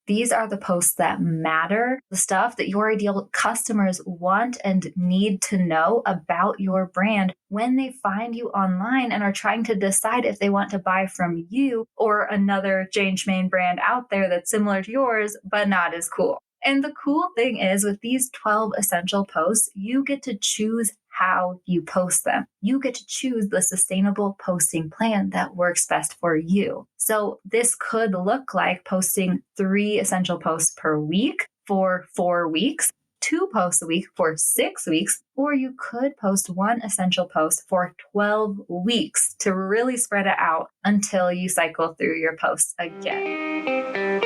These are the posts that matter, the stuff that your ideal customers want and need to know about your brand when they find you online and are trying to decide if they want to buy from you or another Jane Schmane brand out there that's similar to yours, but not as cool. And the cool thing is with these 12 essential posts, you get to choose how you post them. You get to choose the sustainable posting plan that works best for you. So this could look like posting 3 essential posts per week for 4 weeks, 2 posts a week for 6 weeks, or you could post 1 essential post for 12 weeks to really spread it out until you cycle through your posts again.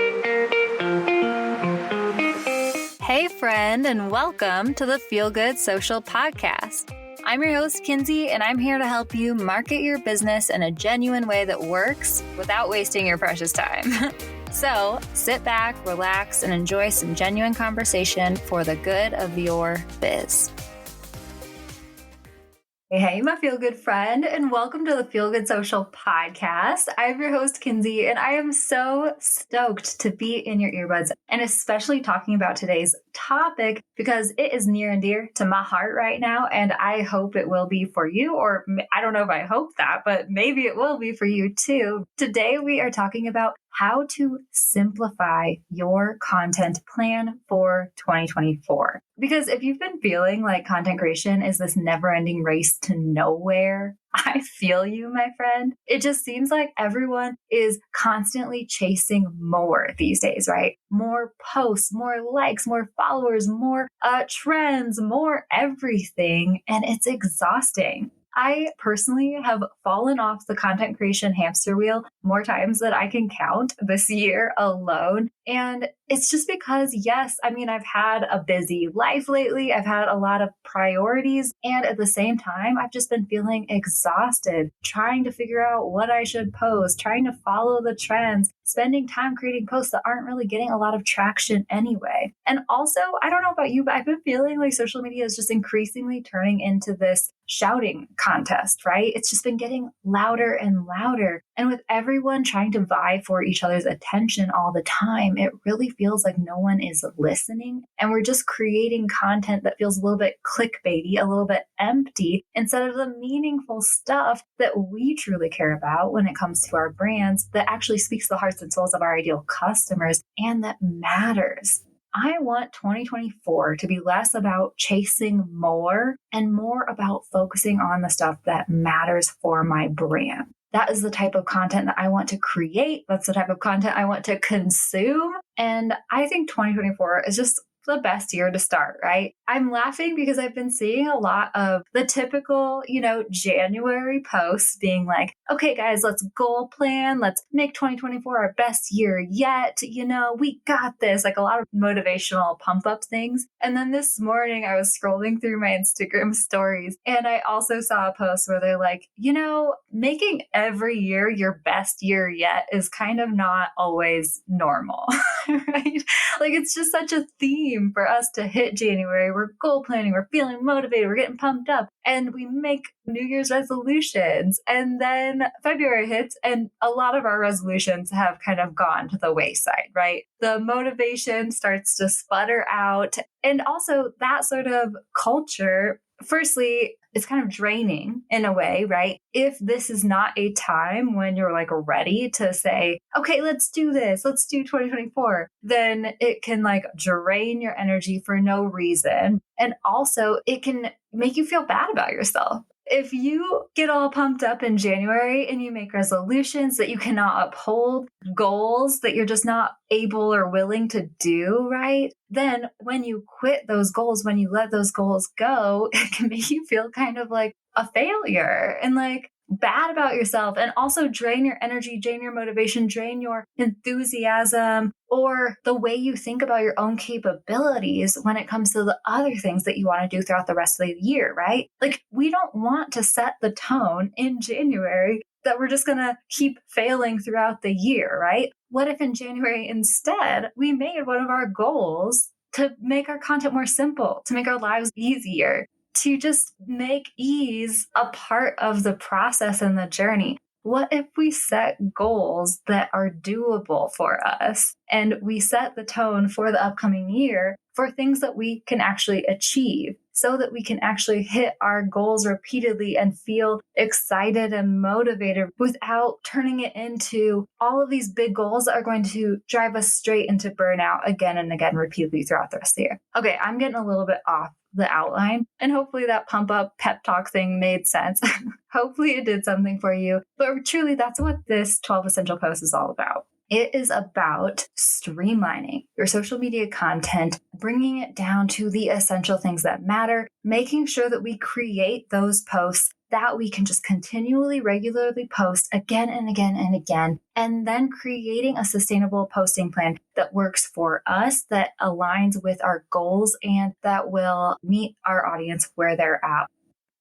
Hey friend, and welcome to the Feel Good Social Podcast. I'm your host, Kinsey, and I'm here to help you market your business in a genuine way that works without wasting your precious time. So sit back, relax, and enjoy some genuine conversation for the good of your biz. Hey, my Feel Good friend, and welcome to the Feel Good Social Podcast. I'm your host, Kinsey, and I am so stoked to be in your earbuds and especially talking about today's topic because it is near and dear to my heart right now, and I hope it will be for you, or I don't know if I hope that, but maybe it will be for you too. Today, we are talking about how to simplify your content plan for 2024. Because if you've been feeling like content creation is this never-ending race to nowhere, I feel you, my friend. It just seems like everyone is constantly chasing more these days, right? More posts, more likes, more followers, more trends, more everything. And it's exhausting. I personally have fallen off the content creation hamster wheel more times than I can count this year alone. And it's just because, yes, I've had a busy life lately. I've had a lot of priorities. And at the same time, I've just been feeling exhausted, trying to figure out what I should post, trying to follow the trends, spending time creating posts that aren't really getting a lot of traction anyway. And also, I don't know about you, but I've been feeling like social media is just increasingly turning into this shouting contest, right? It's just been getting louder and louder. And with everyone trying to vie for each other's attention all the time, it really feels like no one is listening. And we're just creating content that feels a little bit clickbaity, a little bit empty, instead of the meaningful stuff that we truly care about when it comes to our brands that actually speaks to the hearts and souls of our ideal customers and that matters. I want 2024 to be less about chasing more and more about focusing on the stuff that matters for my brand. That is the type of content that I want to create. That's the type of content I want to consume. And I think 2024 is just the best year to start, right? I'm laughing because I've been seeing a lot of the typical, January posts being like, okay, guys, let's goal plan. Let's make 2024 our best year yet. We got this, like a lot of motivational pump up things. And then this morning I was scrolling through my Instagram stories and I also saw a post where they're like, making every year your best year yet is kind of not always normal, right? Like it's just such a theme for us to hit January. We're goal planning, we're feeling motivated, we're getting pumped up, and we make New Year's resolutions. And then February hits, and a lot of our resolutions have kind of gone to the wayside, right? The motivation starts to sputter out. And also, that sort of culture, firstly, it's kind of draining in a way, right? If this is not a time when you're like ready to say, okay, let's do this, let's do 2024, then it can like drain your energy for no reason. And also it can make you feel bad about yourself. If you get all pumped up in January and you make resolutions that you cannot uphold, goals that you're just not able or willing to do, right? Then when you quit those goals, when you let those goals go, it can make you feel kind of like a failure and like bad about yourself, and also drain your energy, drain your motivation, drain your enthusiasm, or the way you think about your own capabilities when it comes to the other things that you want to do throughout the rest of the year, right? Like we don't want to set the tone in January that we're just going to keep failing throughout the year, right? What if in January instead we made one of our goals to make our content more simple, to make our lives easier, to just make ease a part of the process and the journey? what if we set goals that are doable for us and we set the tone for the upcoming year for things that we can actually achieve so that we can actually hit our goals repeatedly and feel excited and motivated without turning it into all of these big goals that are going to drive us straight into burnout again and again repeatedly throughout the rest of the year. Okay, I'm getting a little bit off the outline, and hopefully that pump up pep talk thing made sense. Hopefully it did something for you. But truly, that's what this 12 essential post is all about. It is about streamlining your social media content, bringing it down to the essential things that matter, making sure that we create those posts that we can just continually, regularly post again and again and again, and then creating a sustainable posting plan that works for us, that aligns with our goals, and that will meet our audience where they're at.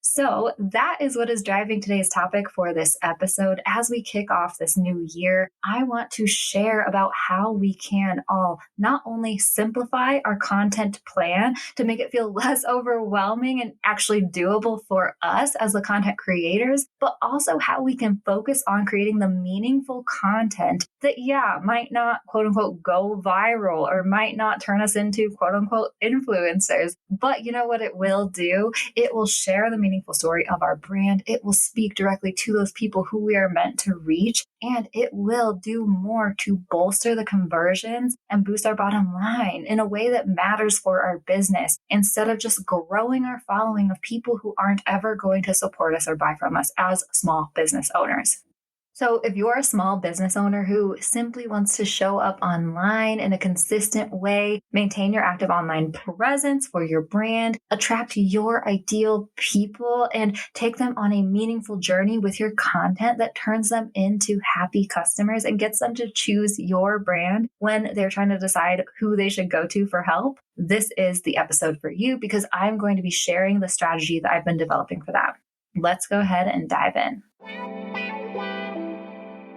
So that is what is driving today's topic for this episode. As we kick off this new year, I want to share about how we can all not only simplify our content plan to make it feel less overwhelming and actually doable for us as the content creators, but also how we can focus on creating the meaningful content that, might not quote unquote go viral or might not turn us into quote unquote influencers. But you know what it will do? It will share the meaningful story of our brand. It will speak directly to those people who we are meant to reach, and it will do more to bolster the conversions and boost our bottom line in a way that matters for our business, instead of just growing our following of people who aren't ever going to support us or buy from us as small business owners. So if you're a small business owner who simply wants to show up online in a consistent way, maintain your active online presence for your brand, attract your ideal people, and take them on a meaningful journey with your content that turns them into happy customers and gets them to choose your brand when they're trying to decide who they should go to for help, this is the episode for you, because I'm going to be sharing the strategy that I've been developing for that. Let's go ahead and dive in.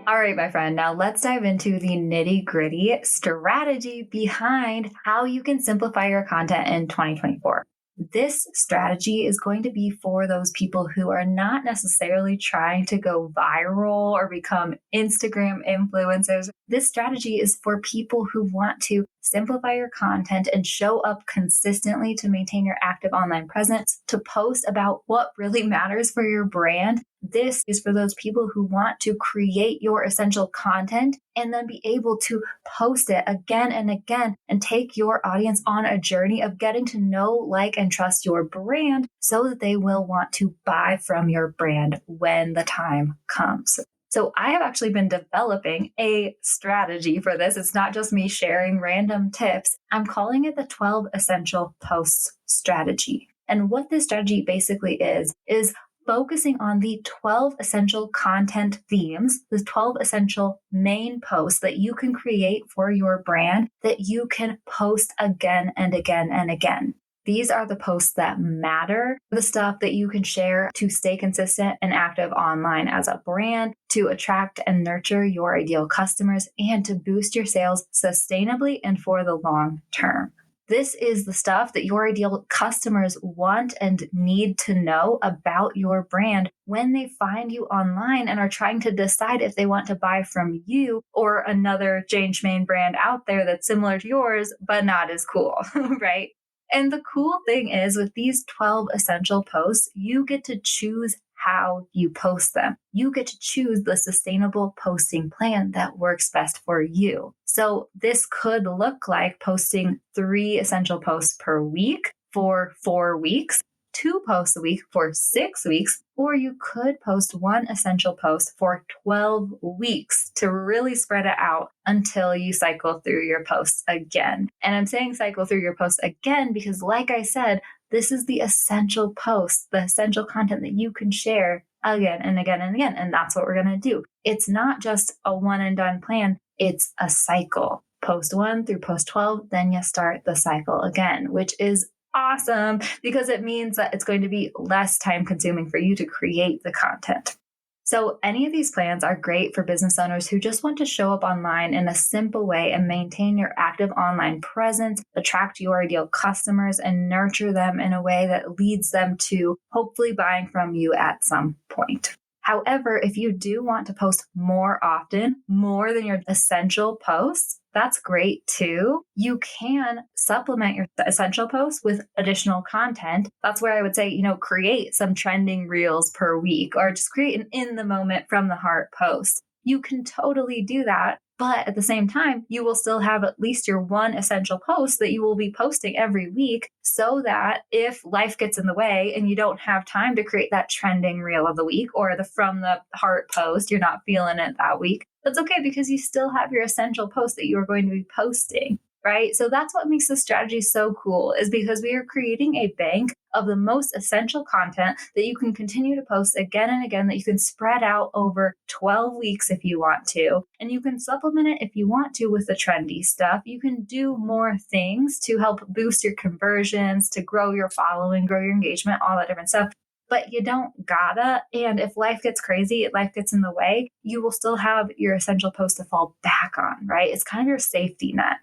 All right, my friend, now let's dive into the nitty-gritty strategy behind how you can simplify your content in 2024. This strategy is going to be for those people who are not necessarily trying to go viral or become Instagram influencers. This strategy is for people who want to simplify your content and show up consistently to maintain your active online presence, to post about what really matters for your brand. This is for those people who want to create your essential content and then be able to post it again and again and take your audience on a journey of getting to know, like, and trust your brand so that they will want to buy from your brand when the time comes. So I have actually been developing a strategy for this. It's not just me sharing random tips. I'm calling it the 12 essential posts strategy. And what this strategy basically is focusing on the 12 essential content themes, the 12 essential main posts that you can create for your brand that you can post again and again and again. These are the posts that matter, the stuff that you can share to stay consistent and active online as a brand, to attract and nurture your ideal customers, and to boost your sales sustainably and for the long term. This is the stuff that your ideal customers want and need to know about your brand when they find you online and are trying to decide if they want to buy from you or another change main brand out there that's similar to yours, but not as cool, right? And the cool thing is, with these 12 essential posts, you get to choose how you post them. You get to choose the sustainable posting plan that works best for you. So this could look like posting 3 essential posts per week for 4 weeks, 2 posts a week for 6 weeks, or you could post 1 essential post for 12 weeks to really spread it out until you cycle through your posts again. And I'm saying cycle through your posts again because, like I said, this is the essential posts, the essential content that you can share again and again and again. And that's what we're going to do. It's not just a one and done plan. It's a cycle. Post 1 through post 12, then you start the cycle again, which is awesome because it means that it's going to be less time consuming for you to create the content. So any of these plans are great for business owners who just want to show up online in a simple way and maintain your active online presence, attract your ideal customers, and nurture them in a way that leads them to hopefully buying from you at some point. However, if you do want to post more often, more than your essential posts, that's great too. You can supplement your essential posts with additional content. That's where I would say, create some trending reels per week or just create an in the moment from the heart post. You can totally do that. But at the same time, you will still have at least your one essential post that you will be posting every week so that if life gets in the way and you don't have time to create that trending reel of the week or the from the heart post, you're not feeling it that week, that's okay because you still have your essential post that you are going to be posting. Right? So that's what makes this strategy so cool is because we are creating a bank of the most essential content that you can continue to post again and again, that you can spread out over 12 weeks if you want to. And you can supplement it if you want to with the trendy stuff. You can do more things to help boost your conversions, to grow your following, grow your engagement, all that different stuff. But you don't gotta. And if life gets crazy, if life gets in the way, you will still have your essential post to fall back on, right? It's kind of your safety net.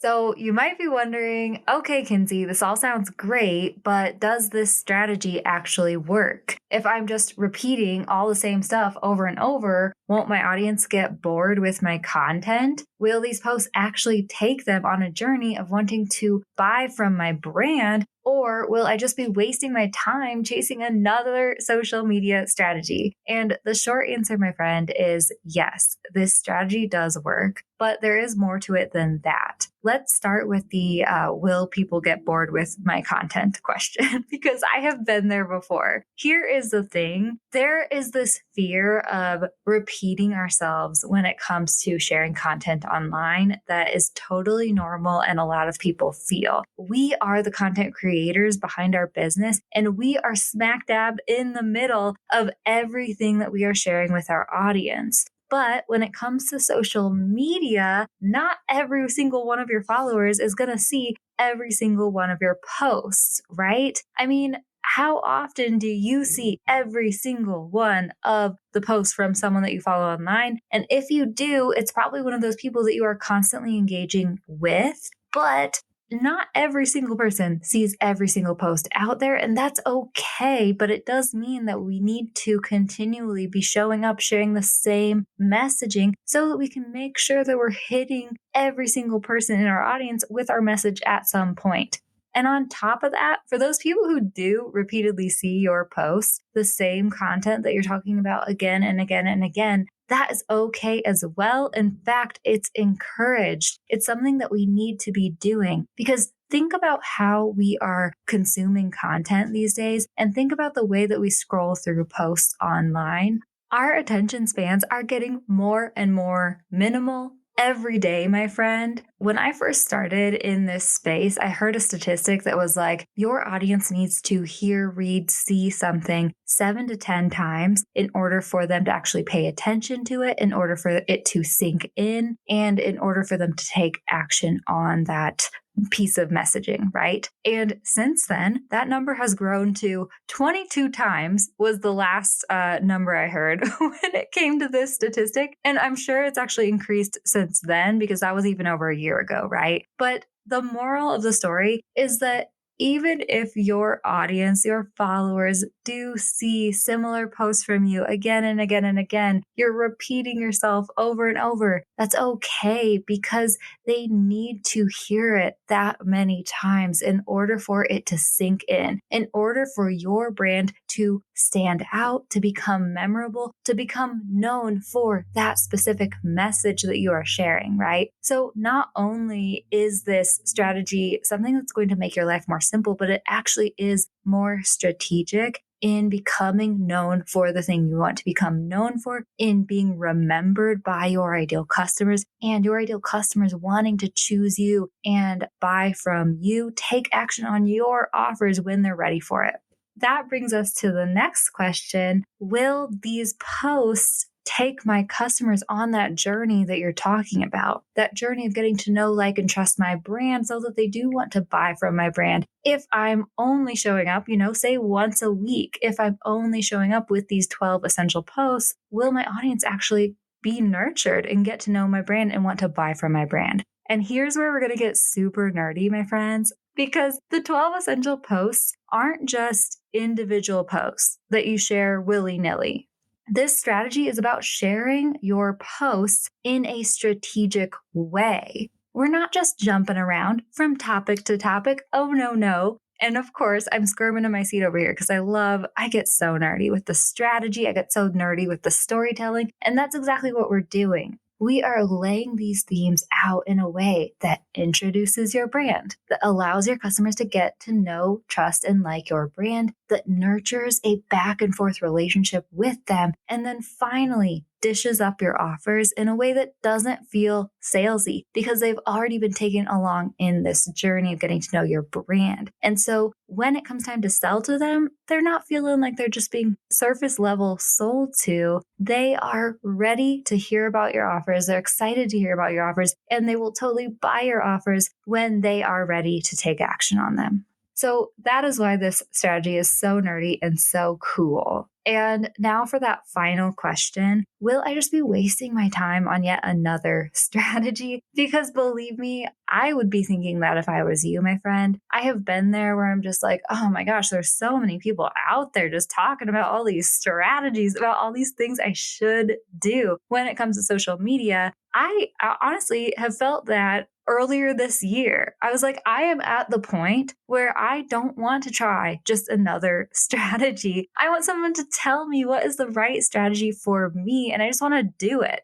So you might be wondering, okay, Kinsey, this all sounds great, but does this strategy actually work? If I'm just repeating all the same stuff over and over, won't my audience get bored with my content? Will these posts actually take them on a journey of wanting to buy from my brand? Or will I just be wasting my time chasing another social media strategy? And the short answer, my friend, is yes, this strategy does work, but there is more to it than that. Let's start with the will people get bored with my content question, because I have been there before. Here is the thing. There is this fear of repeating ourselves when it comes to sharing content online that is totally normal and a lot of people feel. We are the content creators behind our business, and we are smack dab in the middle of everything that we are sharing with our audience. But when it comes to social media, not every single one of your followers is going to see every single one of your posts, right? I mean, how often do you see every single one of the posts from someone that you follow online? And if you do, it's probably one of those people that you are constantly engaging with, but not every single person sees every single post out there, and that's okay. But it does mean that we need to continually be showing up, sharing the same messaging so that we can make sure that we're hitting every single person in our audience with our message at some point. And on top of that, for those people who do repeatedly see your posts, the same content that you're talking about again and again and again, that is okay as well. In fact, it's encouraged. It's something that we need to be doing because think about how we are consuming content these days and think about the way that we scroll through posts online. Our attention spans are getting more and more minimal every day, my friend. When I first started in this space, I heard a statistic that was like, your audience needs to hear, read, see something 7 to 10 times in order for them to actually pay attention to it, in order for it to sink in, and in order for them to take action on that piece of messaging, right? And since then, that number has grown to 22 times was the last number I heard when it came to this statistic. And I'm sure it's actually increased since then because that was even over a year ago, right? But the moral of the story is that even if your audience, your followers do see similar posts from you again and again and again, you're repeating yourself over and over. That's okay because they need to hear it that many times in order for it to sink in order for your brand to stand out, to become memorable, to become known for that specific message that you are sharing, right? So not only is this strategy something that's going to make your life more simple, but it actually is more strategic in becoming known for the thing you want to become known for, in being remembered by your ideal customers, and your ideal customers wanting to choose you and buy from you, take action on your offers when they're ready for it. That brings us to the next question. Will these posts take my customers on that journey that you're talking about, that journey of getting to know, like, and trust my brand so that they do want to buy from my brand? If I'm only showing up, say once a week, if I'm only showing up with these 12 essential posts, will my audience actually be nurtured and get to know my brand and want to buy from my brand? And here's where we're going to get super nerdy, my friends, because the 12 essential posts aren't just individual posts that you share willy-nilly. This strategy is about sharing your posts in a strategic way. We're not just jumping around from topic to topic. Oh, no, no. And of course, I'm squirming in my seat over here because I get so nerdy with the strategy. I get so nerdy with the storytelling. And that's exactly what we're doing. We are laying these themes out in a way that introduces your brand, that allows your customers to get to know, trust, and like your brand, that nurtures a back and forth relationship with them, and then finally dishes up your offers in a way that doesn't feel salesy because they've already been taken along in this journey of getting to know your brand. And so when it comes time to sell to them, they're not feeling like they're just being surface level sold to. They are ready to hear about your offers. They're excited to hear about your offers, and they will totally buy your offers when they are ready to take action on them. So that is why this strategy is so nerdy and so cool. And now for that final question, will I just be wasting my time on yet another strategy? Because believe me, I would be thinking that if I was you, my friend. I have been there where I'm just like, oh my gosh, there's so many people out there just talking about all these strategies, about all these things I should do when it comes to social media. I honestly have felt that earlier this year. I was like, I am at the point where I don't want to try just another strategy. I want someone to tell me what is the right strategy for me, and I just want to do it.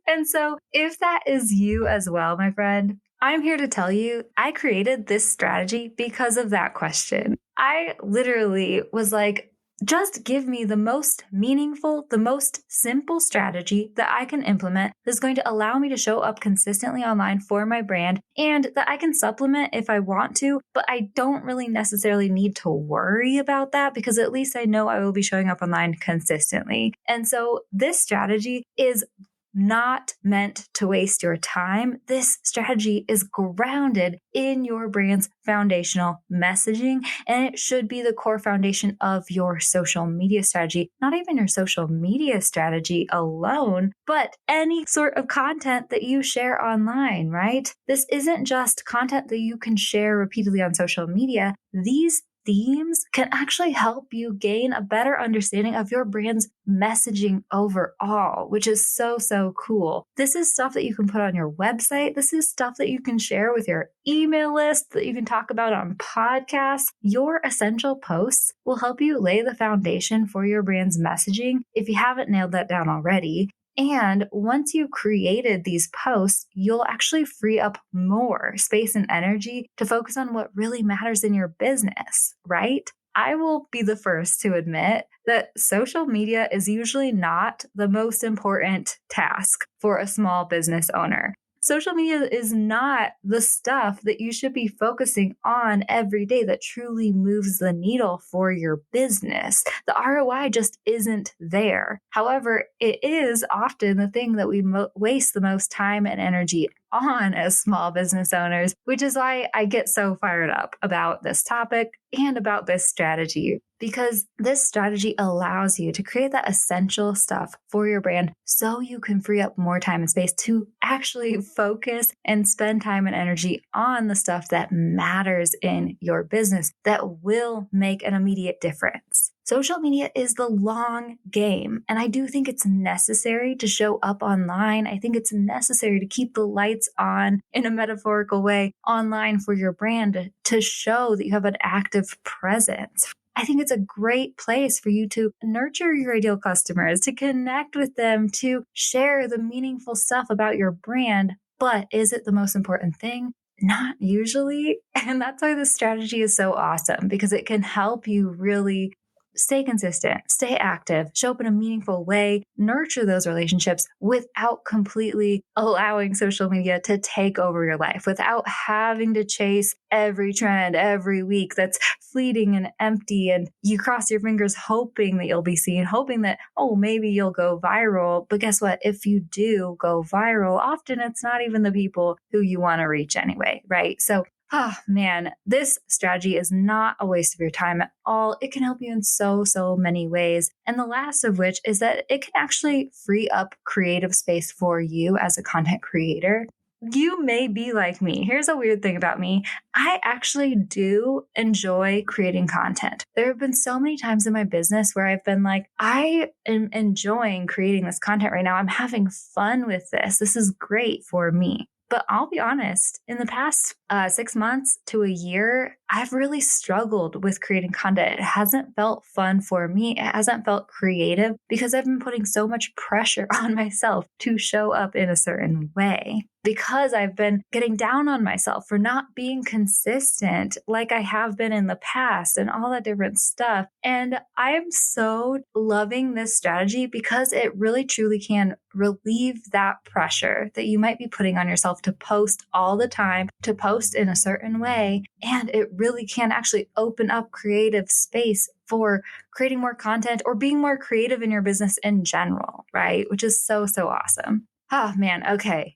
And so if that is you as well, my friend, I'm here to tell you, I created this strategy because of that question. I literally was like, just give me the most meaningful, the most simple strategy that I can implement that's going to allow me to show up consistently online for my brand and that I can supplement if I want to, but I don't really necessarily need to worry about that because at least I know I will be showing up online consistently. And so this strategy is not meant to waste your time. This strategy is grounded in your brand's foundational messaging, and it should be the core foundation of your social media strategy. Not even your social media strategy alone, but any sort of content that you share online, right? This isn't just content that you can share repeatedly on social media. These themes can actually help you gain a better understanding of your brand's messaging overall, which is so, so cool. This is stuff that you can put on your website. This is stuff that you can share with your email list, that you can talk about on podcasts. Your essential posts will help you lay the foundation for your brand's messaging if you haven't nailed that down already. And once you've created these posts, you'll actually free up more space and energy to focus on what really matters in your business, right? I will be the first to admit that social media is usually not the most important task for a small business owner. Social media is not the stuff that you should be focusing on every day that truly moves the needle for your business. The ROI just isn't there. However, it is often the thing that we waste the most time and energy on as small business owners, which is why I get so fired up about this topic and about this strategy, because this strategy allows you to create that essential stuff for your brand so you can free up more time and space to actually focus and spend time and energy on the stuff that matters in your business that will make an immediate difference. Social media is the long game, and I do think it's necessary to show up online. I think it's necessary to keep the lights on in a metaphorical way online for your brand to show that you have an active presence. I think it's a great place for you to nurture your ideal customers, to connect with them, to share the meaningful stuff about your brand. But is it the most important thing? Not usually. And that's why this strategy is so awesome, because it can help you really stay consistent, stay active, show up in a meaningful way, nurture those relationships without completely allowing social media to take over your life, without having to chase every trend every week that's fleeting and empty. And you cross your fingers hoping that you'll be seen, hoping that, oh, maybe you'll go viral. But guess what? If you do go viral, often it's not even the people who you want to reach anyway, right? So oh man, this strategy is not a waste of your time at all. It can help you in so, so many ways. And the last of which is that it can actually free up creative space for you as a content creator. you may be like me. Here's a weird thing about me. I actually do enjoy creating content. There have been so many times in my business where I've been like, I am enjoying creating this content right now. I'm having fun with this. This is great for me. But I'll be honest, in the past 6 months to a year, I've really struggled with creating content. It hasn't felt fun for me. It hasn't felt creative because I've been putting so much pressure on myself to show up in a certain way. Because I've been getting down on myself for not being consistent like I have been in the past and all that different stuff. And I am so loving this strategy because it really truly can relieve that pressure that you might be putting on yourself to post all the time, to post in a certain way. And it really can actually open up creative space for creating more content or being more creative in your business in general, right? Which is so, so awesome. Oh man, okay.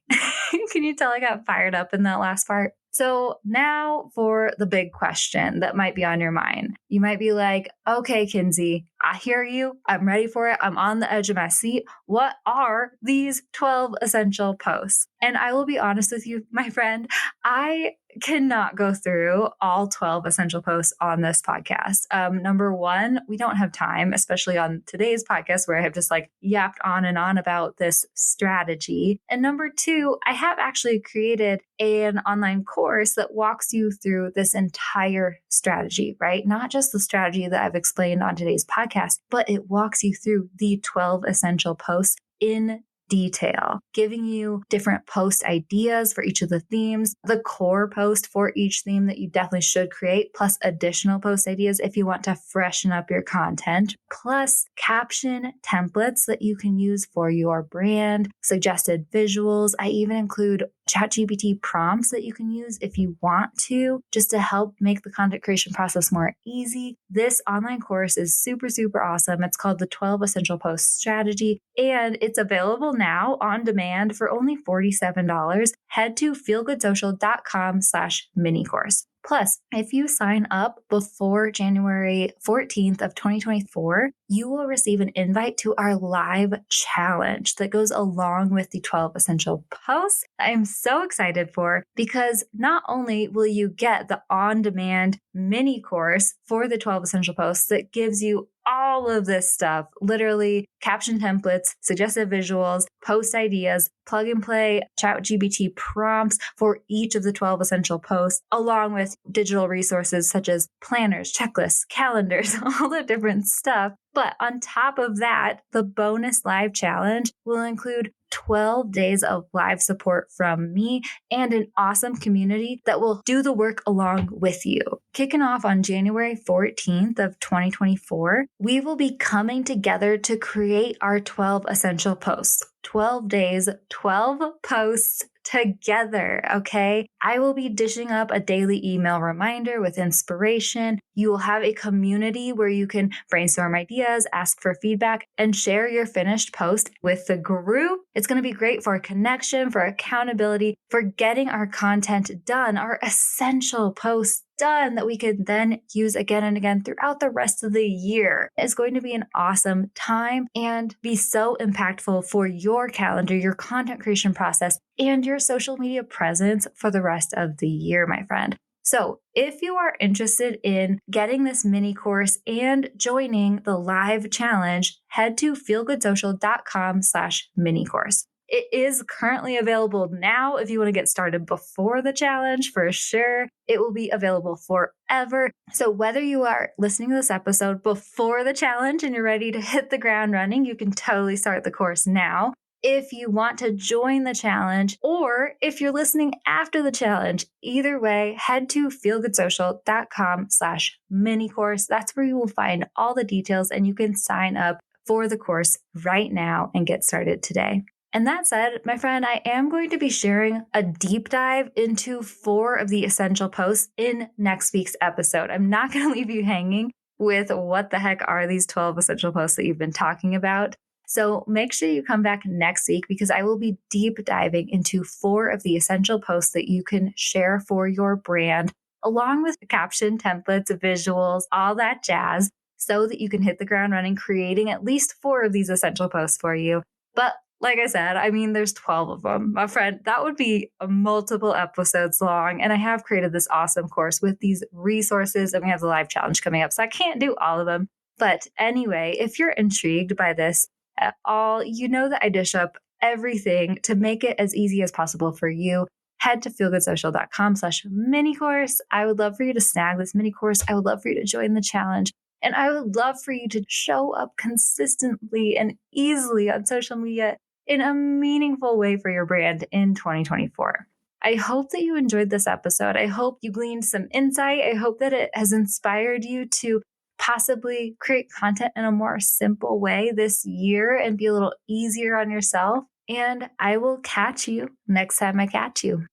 Can you tell I got fired up in that last part? So now for the big question that might be on your mind. You might be like, okay, Kinsey, I hear you. I'm ready for it. I'm on the edge of my seat. What are these 12 essential posts? And I will be honest with you, my friend, I cannot go through all 12 essential posts on this podcast. Number one, we don't have time, especially on today's podcast where I have just like yapped on and on about this strategy. And number two, I have actually created an online course that walks you through this entire strategy, right? Not just the strategy that I've explained on today's podcast, but it walks you through the 12 essential posts in detail, giving you different post ideas for each of the themes, the core post for each theme that you definitely should create, plus additional post ideas if you want to freshen up your content, plus caption templates that you can use for your brand, suggested visuals. I even include ChatGPT prompts that you can use if you want to, just to help make the content creation process more easy. This online course is super, super awesome. It's called the 12 Essential Post Strategy, and it's available now on demand for only $47. Head to feelgoodsocial.com/mini course. Plus, if you sign up before January 14th of 2024, you will receive an invite to our live challenge that goes along with the 12 essential posts. I'm so excited for because not only will you get the on-demand mini course for the 12 essential posts that gives you all of this stuff, literally caption templates, suggested visuals, post ideas, plug and play ChatGPT prompts for each of the 12 essential posts, along with digital resources such as planners, checklists, calendars, all the different stuff. But on top of that, the bonus live challenge will include 12 days of live support from me and an awesome community that will do the work along with you. Kicking off on January 14th of 2024, we will be coming together to create our 12 essential posts. 12 days, 12 posts together, okay? I will be dishing up a daily email reminder with inspiration. You will have a community where you can brainstorm ideas, ask for feedback, and share your finished post with the group. It's going to be great for connection, for accountability, for getting our content done, our essential posts done that we can then use again and again throughout the rest of the year. It's going to be an awesome time and be so impactful for your calendar, your content creation process, and your social media presence for the rest of the year, my friend. So if you are interested in getting this mini course and joining the live challenge, head to feelgoodsocial.com/mini course. It is currently available now if you want to get started before the challenge, for sure. It will be available forever. So whether you are listening to this episode before the challenge and you're ready to hit the ground running, you can totally start the course now. If you want to join the challenge, or if you're listening after the challenge, either way, head to feelgoodsocial.com/mini course. That's where you will find all the details and you can sign up for the course right now and get started today. And that said, my friend, I am going to be sharing a deep dive into 4 of the essential posts in next week's episode. I'm not going to leave you hanging with what the heck are these 12 essential posts that you've been talking about. So make sure you come back next week because I will be deep diving into 4 of the essential posts that you can share for your brand, along with caption templates, visuals, all that jazz, so that you can hit the ground running, creating at least 4 of these essential posts for you. But like I said, I mean, there's 12 of them. My friend, that would be multiple episodes long. And I have created this awesome course with these resources, and we have the live challenge coming up. So I can't do all of them. But anyway, if you're intrigued by this at all, you know that I dish up everything to make it as easy as possible for you. Head to feelgoodsocial.com/mini course. I would love for you to snag this mini course. I would love for you to join the challenge. And I would love for you to show up consistently and easily on social media in a meaningful way for your brand in 2024. I hope that you enjoyed this episode. I hope you gleaned some insight. I hope that it has inspired you to possibly create content in a more simple way this year and be a little easier on yourself. And I will catch you next time I catch you.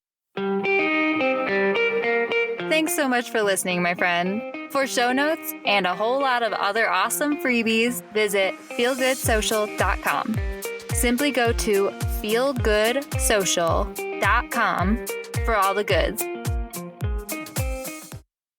Thanks so much for listening, my friend. For show notes and a whole lot of other awesome freebies, visit feelgoodsocial.com. Simply go to feelgoodsocial.com for all the goods.